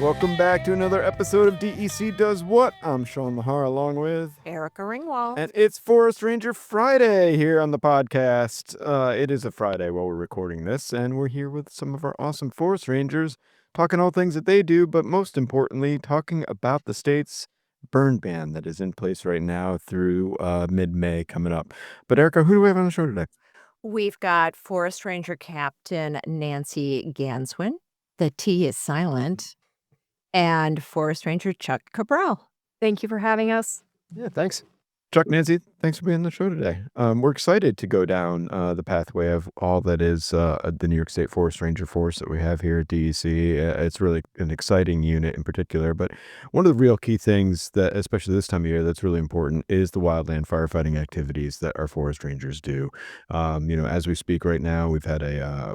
Welcome back to another episode of DEC Does What? I'm Sean Mahar along with Erica Ringwald. And it's Forest Ranger Friday here on the podcast. It is a Friday while we're recording this, and we're here with some of our awesome Forest Rangers talking all things that they do, but most importantly, talking about the state's burn ban that is in place right now through mid-May coming up. But Erica, who do we have on the show today? We've got Forest Ranger Captain Nancy Ganswindt. The T is silent. And Forest Ranger Chuck Kabrehl. Thank you for having us. Yeah, thanks. Chuck, Nancy, thanks for being on the show today. We're excited to go down the pathway of all that is the New York State Forest Ranger Force that we have here at DEC. It's really an exciting unit in particular, but one of the real key things that, especially this time of year, that's really important is the wildland firefighting activities that our forest rangers do. As we speak right now, we've had a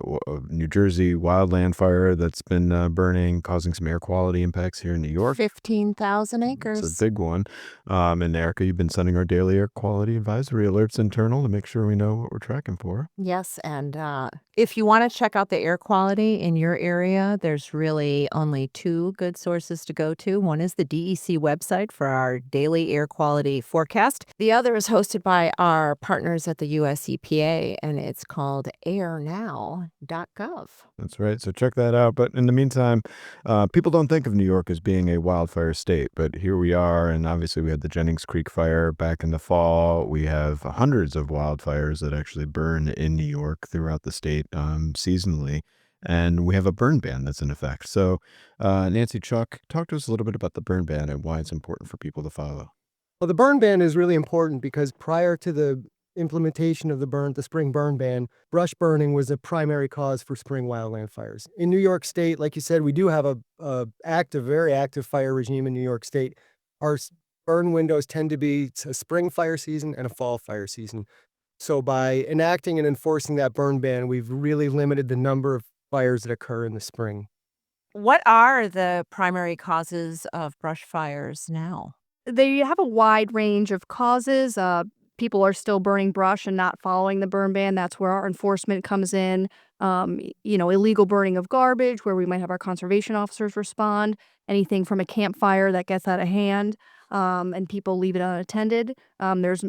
New Jersey wildland fire that's been burning, causing some air quality impacts here in New York. 15,000 acres. It's a big one. And Erica, you've been sending our daily air quality advisory alerts internal to make sure we know what we're tracking for. Yes, and if you want to check out the air quality in your area, there's really only two good sources to go to. One is the DEC website for our daily air quality forecast. The other is hosted by our partners at the US EPA, and it's called airnow.gov. That's right. So check that out. But in the meantime, people don't think of New York as being a wildfire state, but here we are. And obviously we had the Jennings Creek fire back in the fall. We have hundreds of wildfires that actually burn in New York throughout the state seasonally. And we have a burn ban that's in effect. So Nancy, Chuck, talk to us a little bit about the burn ban and why it's important for people to follow. Well, the burn ban is really important because prior to the implementation of the spring burn ban, brush burning was a primary cause for spring wildland fires. In New York State, like you said, we do have a very active fire regime in New York State. Our burn windows tend to be a spring fire season and a fall fire season. So by enacting and enforcing that burn ban, we've really limited the number of fires that occur in the spring. What are the primary causes of brush fires now? They have a wide range of causes. People are still burning brush and not following the burn ban. That's where our enforcement comes in. Illegal burning of garbage, where we might have our conservation officers respond. Anything from a campfire that gets out of hand and people leave it unattended. There's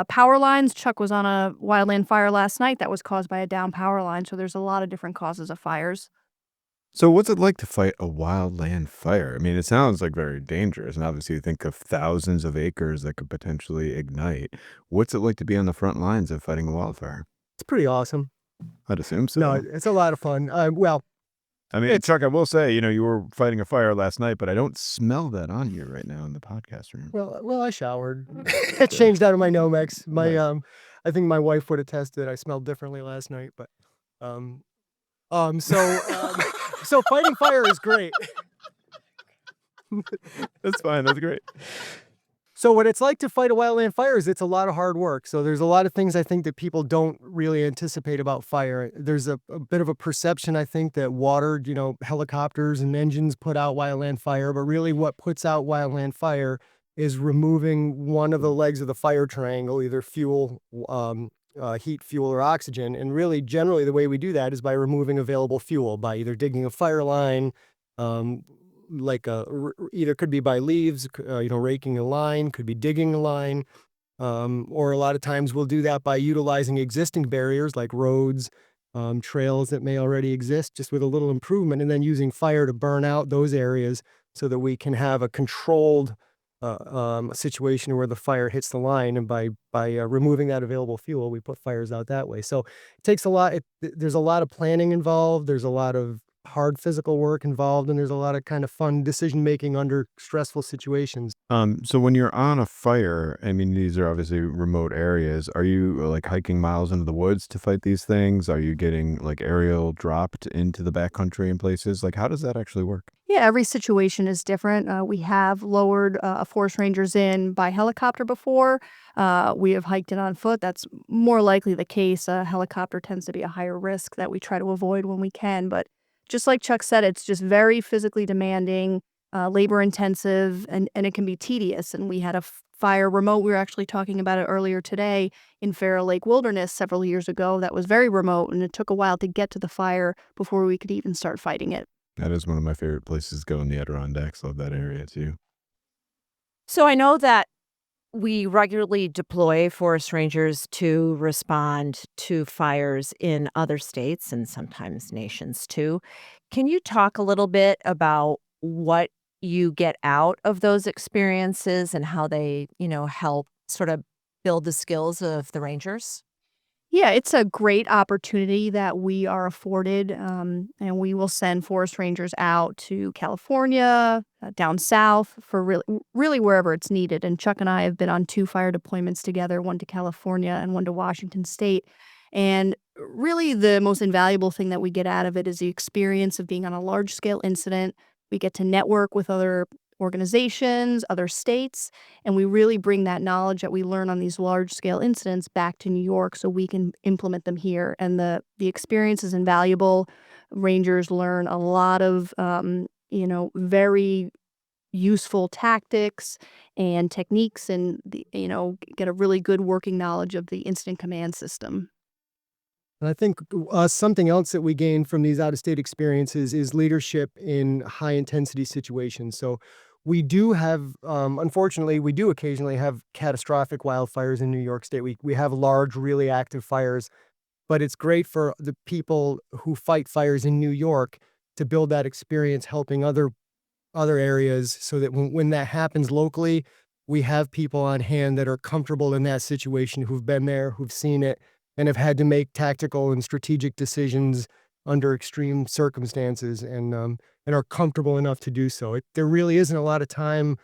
power lines. Chuck was on a wildland fire last night that was caused by a down power line. So there's a lot of different causes of fires. So what's it like to fight a wildland fire? I mean, it sounds like very dangerous. And obviously you think of thousands of acres that could potentially ignite. What's it like to be on the front lines of fighting a wildfire? It's pretty awesome. I'd assume so. No, it's a lot of fun. Chuck, I will say, you were fighting a fire last night, but I don't smell that on you right now in the podcast room. Well, I showered. It changed out of my Nomex. I think my wife would attest that I smelled differently last night, but so fighting fire is great. That's fine. That's great. So what it's like to fight a wildland fire is it's a lot of hard work. So there's a lot of things I think that people don't really anticipate about fire. There's a bit of a perception, I think, that water, helicopters and engines put out wildland fire. But really what puts out wildland fire is removing one of the legs of the fire triangle, either fuel, heat, fuel, or oxygen. And really, generally, the way we do that is by removing available fuel, by either digging a fire line, either could be by leaves, raking a line, could be digging a line, or a lot of times we'll do that by utilizing existing barriers like roads, trails that may already exist, just with a little improvement, and then using fire to burn out those areas so that we can have a controlled situation where the fire hits the line, and by removing that available fuel, we put fires out that way. So it takes a lot. There's a lot of planning involved. There's a lot of hard physical work involved, and there's a lot of kind of fun decision making under stressful situations. So when you're on a fire, I mean, these are obviously remote areas. Are you like hiking miles into the woods to fight these things? Are you getting like aerial dropped into the backcountry in places? Like, how does that actually work? Yeah, every situation is different. We have lowered forest rangers in by helicopter before. We have hiked it on foot. That's more likely the case. A helicopter tends to be a higher risk that we try to avoid when we can. But just like Chuck said, it's just very physically demanding, labor intensive, and it can be tedious. And we had a fire remote. We were actually talking about it earlier today in Farrow Lake Wilderness several years ago. That was very remote, and it took a while to get to the fire before we could even start fighting it. That is one of my favorite places to go in the Adirondacks. Love that area too. So I know that we regularly deploy forest rangers to respond to fires in other states and sometimes nations too. Can you talk a little bit about what you get out of those experiences and how they, help sort of build the skills of the rangers? Yeah, it's a great opportunity that we are afforded, and we will send forest rangers out to California, down south for really wherever it's needed. And Chuck and I have been on 2 fire deployments together, one to California and one to Washington State. And really, the most invaluable thing that we get out of it is the experience of being on a large scale incident. We get to network with other organizations, other states, and we really bring that knowledge that we learn on these large scale incidents back to New York so we can implement them here. And the experience is invaluable. Rangers learn a lot of very useful tactics and techniques, and get a really good working knowledge of the incident command system. And I think something else that we gain from these out-of-state experiences is leadership in high-intensity situations. So we do have, unfortunately, we do occasionally have catastrophic wildfires in New York State. We have large, really active fires, but it's great for the people who fight fires in New York to build that experience helping other areas so that when that happens locally, we have people on hand that are comfortable in that situation, who've been there, who've seen it, and have had to make tactical and strategic decisions under extreme circumstances, and are comfortable enough to do so. There really isn't a lot of time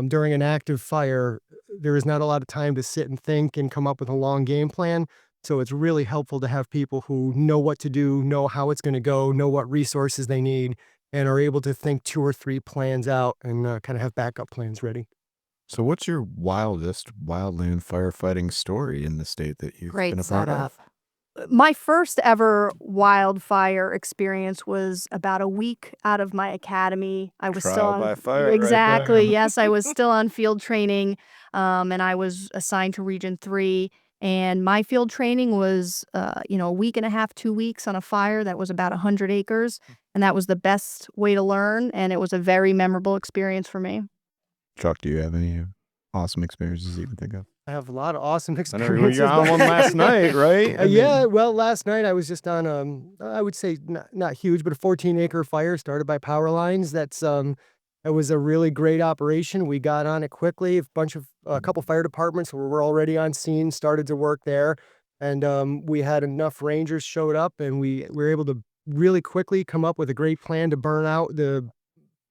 during an active fire. There is not a lot of time to sit and think and come up with a long game plan. So it's really helpful to have people who know what to do, know how it's going to go, know what resources they need, and are able to think 2 or 3 plans out and kind of have backup plans ready. So, what's your wildest wildland firefighting story in the state that you've been Great a part setup. of? My first ever wildfire experience was about a week out of my academy. I was still Trial on by fire right exactly, there. yes, I was still on field training, and I was assigned to Region 3, and my field training was, a week and a half, 2 weeks on a fire that was about 100 acres, and that was the best way to learn, and it was a very memorable experience for me. Chuck, do you have any awesome experiences that you can think of? I have a lot of awesome I know you experiences. were on one last night, right? Yeah, well, last night I was just on, I would say not huge, but a 14-acre fire started by power lines. It was a really great operation. We got on it quickly. A couple fire departments were already on scene, started to work there. And we had enough rangers showed up, and we were able to really quickly come up with a great plan to burn out the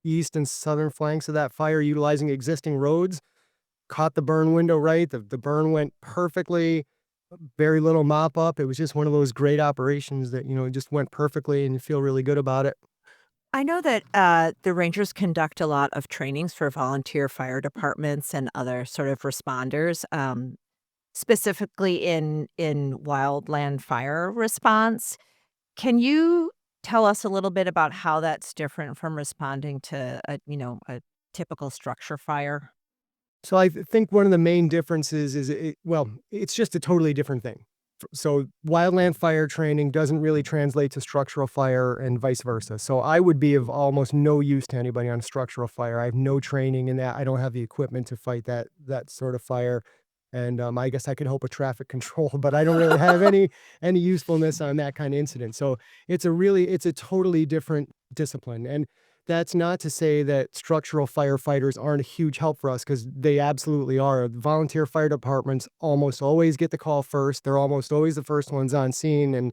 east and southern flanks of that fire utilizing existing roads. Caught the burn window right. The burn went perfectly. Very little mop up. It was just one of those great operations that, it just went perfectly and you feel really good about it. I know that the Rangers conduct a lot of trainings for volunteer fire departments and other sort of responders, specifically in wildland fire response. Can you tell us a little bit about how that's different from responding to a typical structure fire? So I think one of the main differences is it's just a totally different thing. So wildland fire training doesn't really translate to structural fire and vice versa. So I would be of almost no use to anybody on structural fire. I have no training in that. I don't have the equipment to fight that sort of fire. And I guess I could help with traffic control, but I don't really have any usefulness on that kind of incident. So it's a totally different discipline. And that's not to say that structural firefighters aren't a huge help for us, because they absolutely are. Volunteer fire departments almost always get the call first. They're almost always the first ones on scene.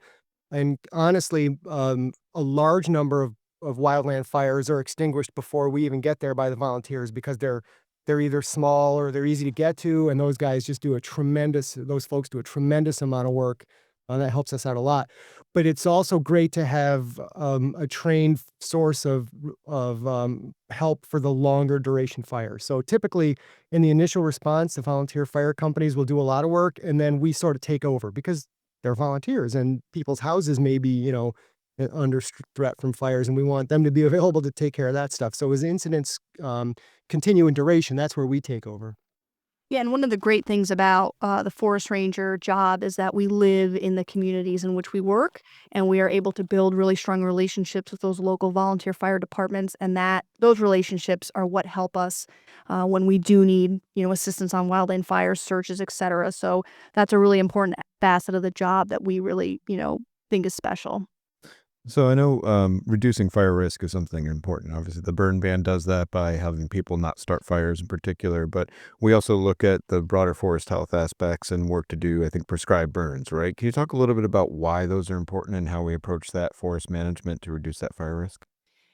And honestly, a large number of wildland fires are extinguished before we even get there by the volunteers, because they're either small or they're easy to get to, and those folks do a tremendous amount of work. That helps us out a lot. But it's also great to have a trained source of help for the longer duration fire. So typically in the initial response, the volunteer fire companies will do a lot of work, and then we sort of take over because they're volunteers and people's houses may be, under threat from fires, and we want them to be available to take care of that stuff. So as incidents continue in duration, that's where we take over. Yeah, and one of the great things about the forest ranger job is that we live in the communities in which we work, and we are able to build really strong relationships with those local volunteer fire departments, and that those relationships are what help us when we do need, assistance on wildland fires, searches, etc. So that's a really important facet of the job that we really, think is special. So I know reducing fire risk is something important. Obviously, the burn ban does that by having people not start fires in particular, but we also look at the broader forest health aspects and work to do, I think, prescribed burns, right? Can you talk a little bit about why those are important and how we approach that forest management to reduce that fire risk?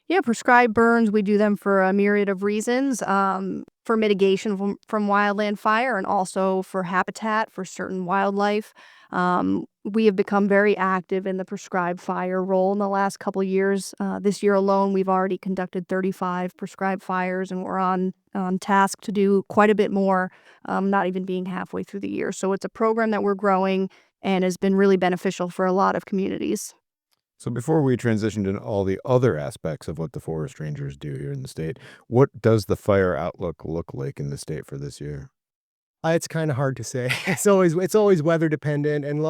Yeah, prescribed burns, we do them for a myriad of reasons, for mitigation from wildland fire and also for habitat for certain wildlife. We have become very active in the prescribed fire role in the last couple years. This year alone, we've already conducted 35 prescribed fires, and we're on task to do quite a bit more, not even being halfway through the year. So it's a program that we're growing and has been really beneficial for a lot of communities. So before we transition to all the other aspects of what the forest rangers do here in the state, what does the fire outlook look like in the state for this year? It's kind of hard to say. It's always weather dependent, and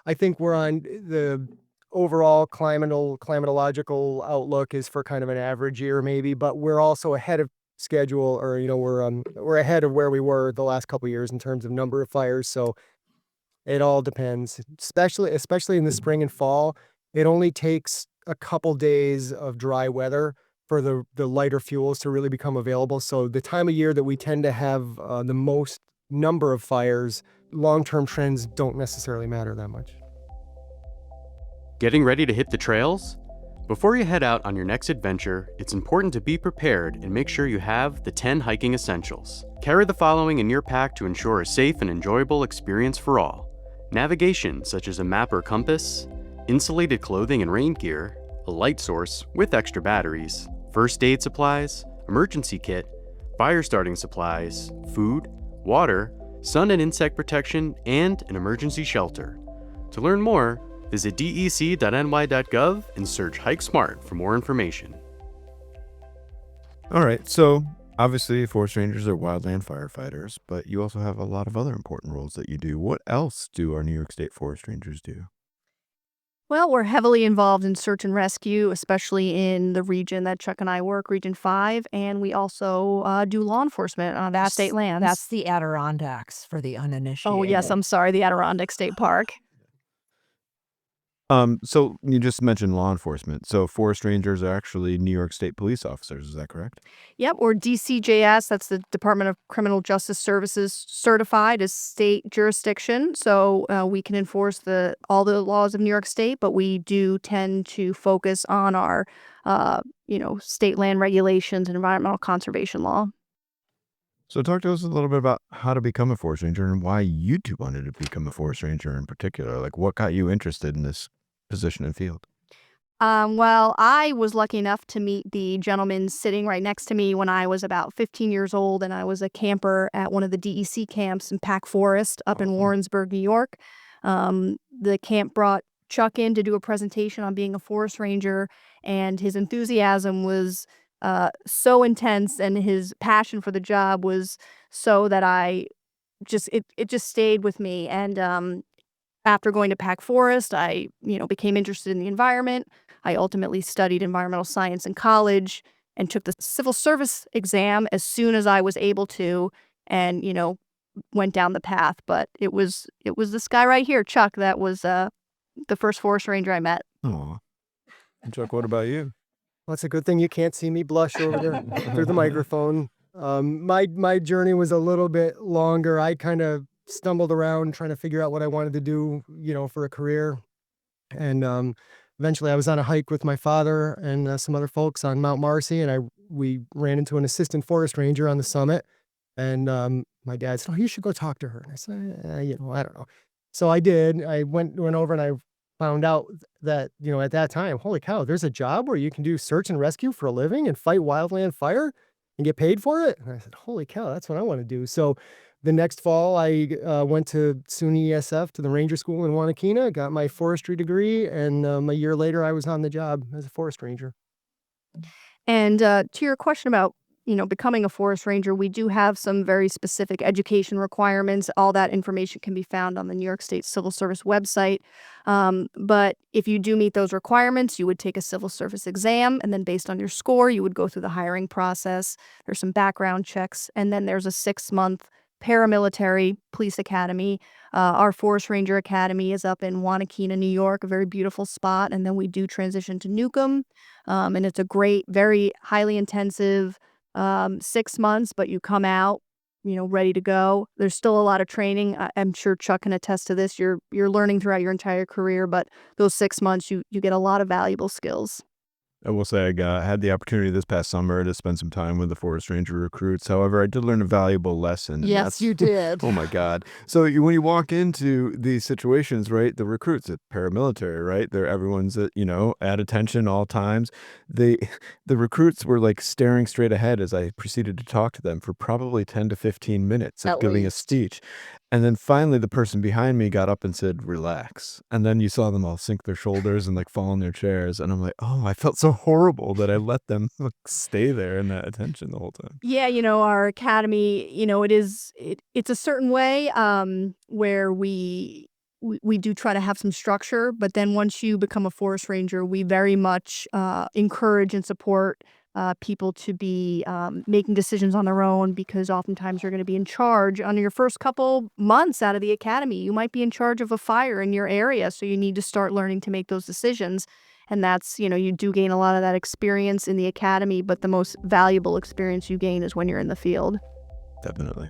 I think we're on the overall climatological outlook is for kind of an average year maybe, but we're also ahead of schedule, or we're ahead of where we were the last couple years in terms of number of fires. So it all depends, especially in the spring and fall. It only takes a couple days of dry weather for the lighter fuels to really become available. So the time of year that we tend to have the most number of fires, long-term trends don't necessarily matter that much. Getting ready to hit the trails? Before you head out on your next adventure, it's important to be prepared and make sure you have the 10 hiking essentials. Carry the following in your pack to ensure a safe and enjoyable experience for all. Navigation, such as a map or compass, insulated clothing and rain gear, a light source with extra batteries, first aid supplies, emergency kit, fire starting supplies, food, water, sun and insect protection, and an emergency shelter. To learn more, visit dec.ny.gov and search Hike Smart for more information. All right, so obviously forest rangers are wildland firefighters, but you also have a lot of other important roles that you do. What else do our New York State forest rangers do? Well, we're heavily involved in search and rescue, especially in the region that Chuck and I work, Region 5, and we also do law enforcement on vast state lands. That's the Adirondacks for the Oh, yes, uninitiated. I'm sorry, the Adirondack State Park. So you just mentioned law enforcement. So forest rangers are actually New York State police officers, is that correct? Yep, or DCJS, that's the Department of Criminal Justice Services, certified as state jurisdiction. So we can enforce all the laws of New York State, but we do tend to focus on our, state land regulations and environmental conservation law. So talk to us a little bit about how to become a forest ranger and why you two wanted to become a forest ranger in particular. Like what got you interested in this position and field? Well, I was lucky enough to meet the gentleman sitting right next to me when I was about 15 years old, and I was a camper at one of the DEC camps in Pack Forest up in Awesome. Warrensburg, New York. The camp brought Chuck in to do a presentation on being a forest ranger, and his enthusiasm was so intense, and his passion for the job was so that it just stayed with me. And after going to Pack Forest, I, became interested in the environment. I ultimately studied environmental science in college and took the civil service exam as soon as I was able to, and, went down the path. But it was this guy right here, Chuck, that was the first forest ranger I met. Aw. And Chuck, what about you? Well, it's a good thing you can't see me blush over there through the microphone. My journey was a little bit longer. I kind of stumbled around trying to figure out what I wanted to do, for a career. And eventually I was on a hike with my father and some other folks on Mount Marcy, and we ran into an assistant forest ranger on the summit. And my dad said, "Oh, you should go talk to her." And I said, I don't know. So I did. I went over and I found out that, at that time, holy cow, there's a job where you can do search and rescue for a living and fight wildland fire and get paid for it. And I said, holy cow, that's what I want to do. So the next fall, I went to SUNY ESF to the Ranger School in Wanakena, got my forestry degree, and a year later, I was on the job as a forest ranger. And to your question about becoming a forest ranger, we do have some very specific education requirements. All that information can be found on the New York State Civil Service website. But if you do meet those requirements, you would take a civil service exam, and then based on your score, you would go through the hiring process. There's some background checks, and then there's a 6-month paramilitary police academy. Our Forest Ranger Academy is up in Wanakena, New York, a very beautiful spot. And then we do transition to Newcomb. And it's a great, very highly intensive 6 months, but you come out, ready to go. There's still a lot of training. I'm sure Chuck can attest to this. You're learning throughout your entire career, but those 6 months, you get a lot of valuable skills. I will say I had the opportunity this past summer to spend some time with the Forest Ranger recruits. However, I did learn a valuable lesson. And Yes, you did. Oh my God. So when you walk into these situations, right, the recruits at paramilitary, right, everyone's at attention all times. The recruits were like staring straight ahead as I proceeded to talk to them for probably 10 to 15 minutes of At giving a least. speech. And then finally the person behind me got up and said, "Relax." And then you saw them all sink their shoulders and like fall in their chairs. And I'm like, oh, I felt so horrible that I let them stay there in that attention the whole time. Yeah, our academy, it's a certain way where we do try to have some structure, but then once you become a forest ranger, we very much encourage and support people to be making decisions on their own, because oftentimes you're going to be in charge on your first couple months out of the academy. You might be in charge of a fire in your area, so you need to start learning to make those decisions. And that's, you do gain a lot of that experience in the academy, but the most valuable experience you gain is when you're in the field. Definitely.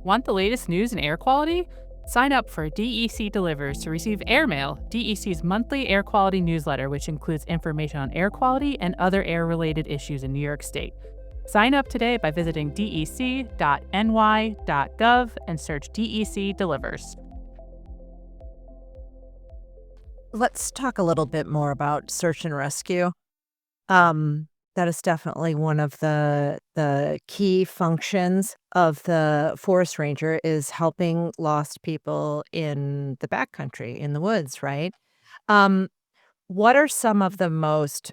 Want the latest news in air quality? Sign up for DEC Delivers to receive Airmail, DEC's monthly air quality newsletter, which includes information on air quality and other air-related issues in New York State. Sign up today by visiting dec.ny.gov and search DEC Delivers. Let's talk a little bit more about search and rescue. That is definitely one of the key functions of the forest ranger, is helping lost people in the backcountry, in the woods, right? What are some of the most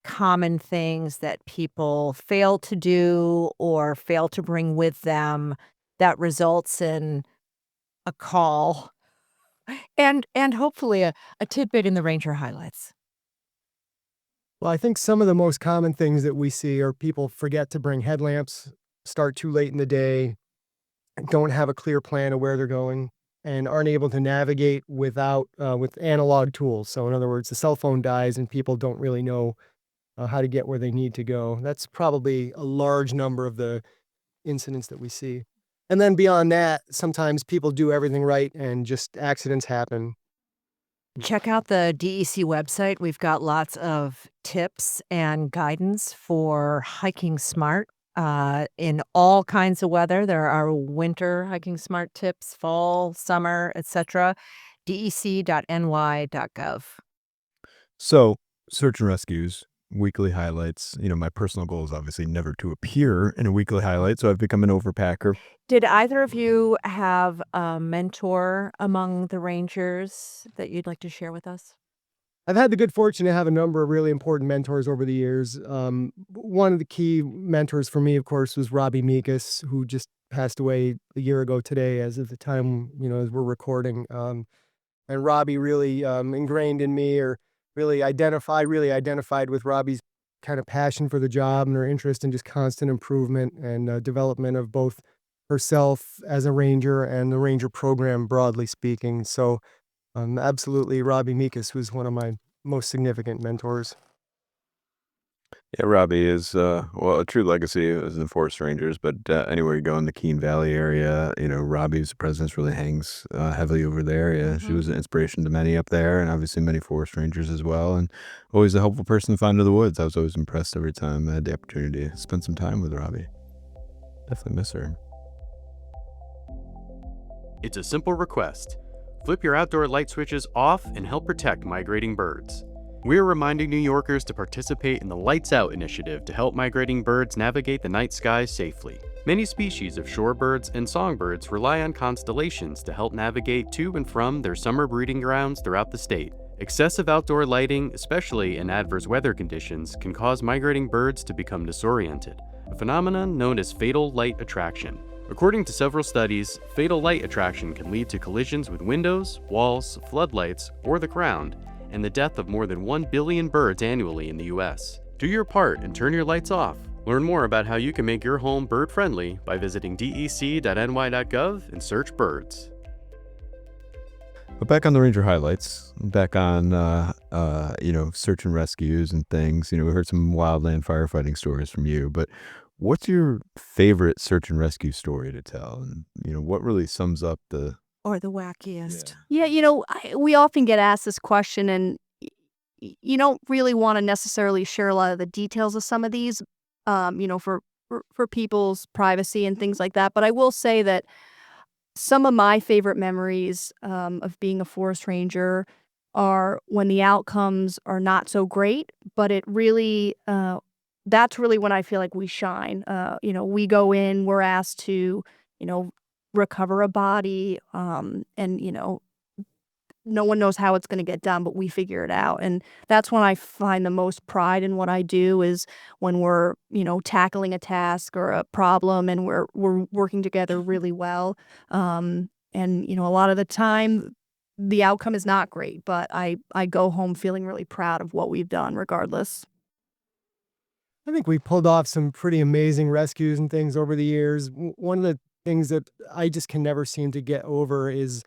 common things that people fail to do or fail to bring with them that results in a call and hopefully a tidbit in the ranger highlights? Well, I think some of the most common things that we see are people forget to bring headlamps, start too late in the day, don't have a clear plan of where they're going, and aren't able to navigate with analog tools. So in other words, the cell phone dies and people don't really know how to get where they need to go. That's probably a large number of the incidents that we see. And then beyond that, sometimes people do everything right and just accidents happen. Check out the DEC website. We've got lots of tips and guidance for hiking smart in all kinds of weather. There are winter hiking smart tips, fall, summer, etc. dec.ny.gov. So, search and rescues, weekly highlights. My personal goal is obviously never to appear in a weekly highlight, so I've become an overpacker. Did either of you have a mentor among the rangers that you'd like to share with us? I've had the good fortune to have a number of really important mentors over the years. One of the key mentors for me, of course, was Robbie Mikas, who just passed away a year ago today, as of the time, as we're recording. And Robbie really ingrained in me, or really identified with Robbie's kind of passion for the job and her interest in just constant improvement and development of both herself as a ranger and the ranger program, broadly speaking. So absolutely, Robbie Mikas was one of my most significant mentors. Yeah, Robbie is, a true legacy as the Forest Rangers, but anywhere you go in the Keene Valley area, Robbie's presence really hangs heavily over there. Yeah, she was an inspiration to many up there, and obviously many Forest Rangers as well, and always a helpful person to find in the woods. I was always impressed every time I had the opportunity to spend some time with Robbie. Definitely miss her. It's a simple request. Flip your outdoor light switches off and help protect migrating birds. We're reminding New Yorkers to participate in the Lights Out initiative to help migrating birds navigate the night sky safely. Many species of shorebirds and songbirds rely on constellations to help navigate to and from their summer breeding grounds throughout the state, Excessive outdoor lighting, especially in adverse weather conditions, can cause migrating birds to become disoriented, a phenomenon known as fatal light attraction. According to several studies, fatal light attraction can lead to collisions with windows, walls, floodlights, or the ground, and the death of more than 1 billion birds annually in the US. Do your part and turn your lights off. Learn more about how you can make your home bird-friendly by visiting dec.ny.gov and search birds. But back on the Ranger highlights, back on, search and rescues and things. We heard some wildland firefighting stories from you, but what's your favorite search and rescue story to tell? And, what really sums up the... Or the wackiest. Yeah, we often get asked this question, and you don't really want to necessarily share a lot of the details of some of these, for people's privacy and things like that. But I will say that some of my favorite memories of being a forest ranger are when the outcomes are not so great, but it really, that's really when I feel like we shine. We go in, we're asked to, recover a body, and, no one knows how it's going to get done, but we figure it out. And that's when I find the most pride in what I do, is when we're, tackling a task or a problem, and we're working together really well. And, a lot of the time the outcome is not great, but I go home feeling really proud of what we've done regardless. I think we pulled off some pretty amazing rescues and things over the years. One of the things that I just can never seem to get over is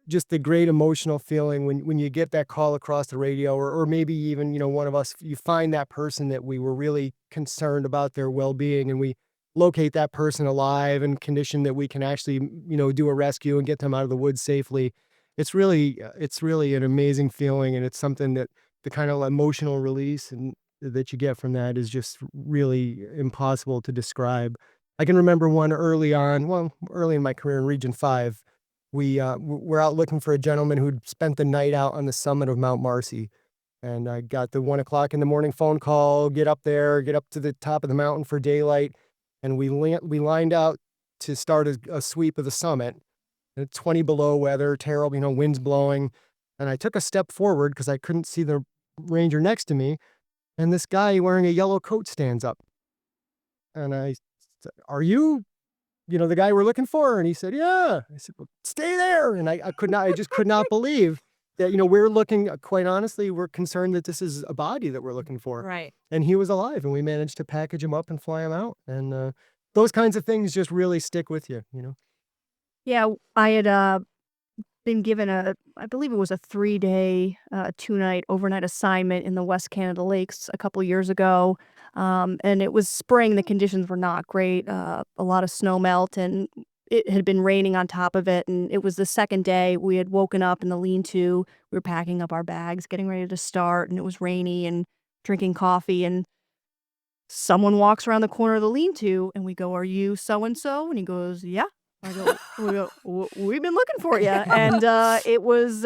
just the great emotional feeling when you get that call across the radio, or maybe even, one of us, you find that person that we were really concerned about their well-being, and we locate that person alive and condition that we can actually, do a rescue and get them out of the woods safely. It's really an amazing feeling, and it's something that the kind of emotional release and that you get from that is just really impossible to describe. I can remember one early in my career in Region 5. We were out looking for a gentleman who'd spent the night out on the summit of Mount Marcy. And I got the 1:00 in the morning phone call, get up to the top of the mountain for daylight. And we lined out to start a sweep of the summit. And it's 20 below weather, terrible, winds blowing. And I took a step forward because I couldn't see the ranger next to me. And this guy wearing a yellow coat stands up. And I said, "Are you the guy we're looking for?" And he said, "Yeah." I said, "Well, stay there." And I just could not believe that, we're looking, quite honestly, we're concerned that this is a body that we're looking for. Right. And he was alive, and we managed to package him up and fly him out. And those kinds of things just really stick with you. Yeah, I had been given I believe it was a 3-day, 2-night overnight assignment in the West Canada Lakes a couple years ago. And it was spring. The conditions were not great. A lot of snow melt, and it had been raining on top of it. And it was the second day. We had woken up in the lean-to. We were packing up our bags, getting ready to start, and it was rainy, and drinking coffee. And someone walks around the corner of the lean-to, and we go, "Are you so-and-so?" And he goes, "Yeah." We go, "We've been looking for you." And it was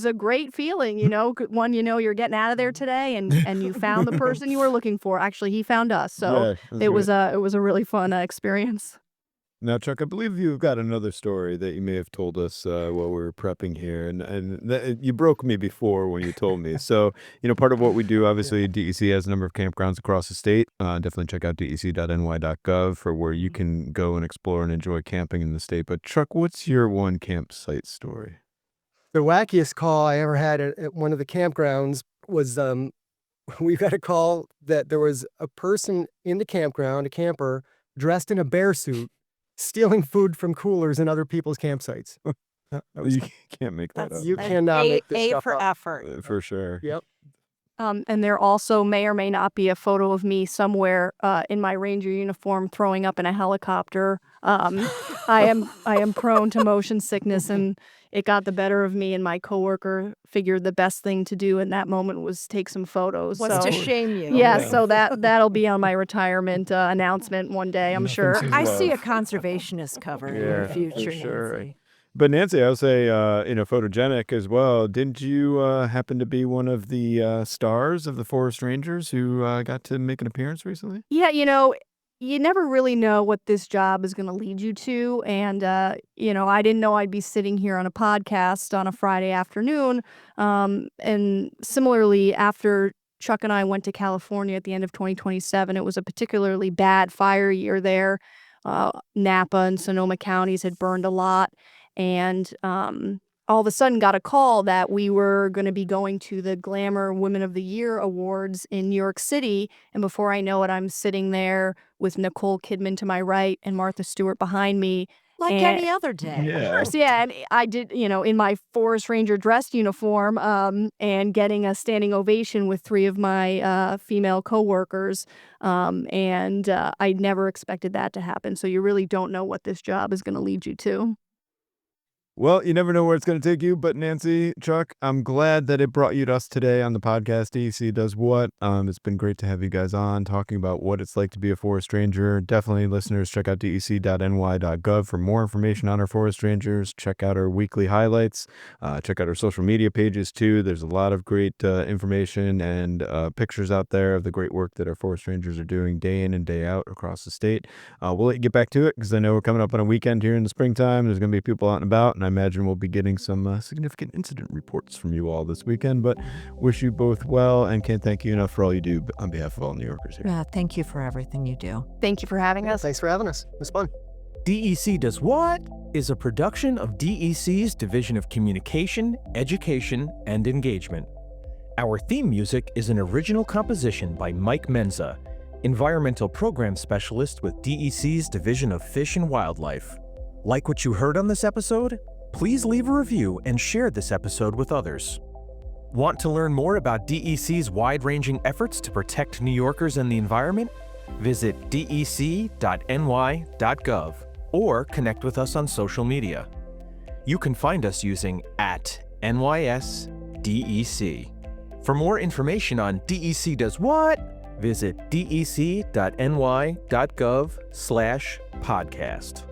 a great feeling, One, you're getting out of there today, and you found the person you were looking for. Actually, he found us, so Yeah, it was a really fun experience. Now, Chuck, I believe you've got another story that you may have told us while we were prepping here, and you broke me before when you told me. So, part of what we do, obviously, DEC has a number of campgrounds across the state. Definitely check out dec.ny.gov for where you can go and explore and enjoy camping in the state. But Chuck, what's your one campsite story? The wackiest call I ever had at one of the campgrounds was we got a call that there was a person in the campground, a camper, dressed in a bear suit, stealing food from coolers in other people's campsites. You can't make that up. You cannot make this stuff for up. effort. For sure. Yep. And there also may or may not be a photo of me somewhere in my ranger uniform throwing up in a helicopter. I am prone to motion sickness, and it got the better of me. And my coworker figured the best thing to do in that moment was take some photos. Was to shame you. Yeah, Yeah. so that'll be on my retirement announcement one day, I'm sure. Nothing I Love. see a conservationist cover in your Yeah, future, for sure. Nancy. But Nancy, I would say, photogenic as well. Didn't you happen to be one of the stars of the Forest Rangers who got to make an appearance recently? Yeah, you never really know what this job is going to lead you to. And, I didn't know I'd be sitting here on a podcast on a Friday afternoon. And similarly, after Chuck and I went to California at the end of 2027, it was a particularly bad fire year there. Napa and Sonoma counties had burned a lot. And all of a sudden got a call that we were going to be going to the Glamour Women of the Year Awards in New York City. And before I know it, I'm sitting there with Nicole Kidman to my right and Martha Stewart behind me. Like And- any other day. Yeah. Yeah, and I did, in my Forest Ranger dress uniform, and getting a standing ovation with 3 of my female coworkers. And I never expected that to happen. So you really don't know what this job is going to lead you to. Well, you never know where it's going to take you, but Nancy, Chuck, I'm glad that it brought you to us today on the podcast. DEC Does What. It's been great to have you guys on talking about what it's like to be a forest ranger. Definitely, listeners, check out dec.ny.gov for more information on our forest rangers. Check out our weekly highlights. Check out our social media pages, too. There's a lot of great information and pictures out there of the great work that our forest rangers are doing day in and day out across the state. We'll let you get back to it because I know we're coming up on a weekend here in the springtime. There's going to be people out and about, and I imagine we'll be getting some significant incident reports from you all this weekend, but wish you both well and can't thank you enough for all you do on behalf of all New Yorkers here. Thank you for everything you do. Thank you for having us. Thanks for having us. It was fun. DEC Does What is a production of DEC's Division of Communication, Education, and Engagement. Our theme music is an original composition by Mike Menza, Environmental Program Specialist with DEC's Division of Fish and Wildlife. Like what you heard on this episode? Please leave a review and share this episode with others. Want to learn more about DEC's wide-ranging efforts to protect New Yorkers and the environment? Visit dec.ny.gov or connect with us on social media. You can find us using @NYSDEC. For more information on DEC Does What, visit dec.ny.gov/podcast.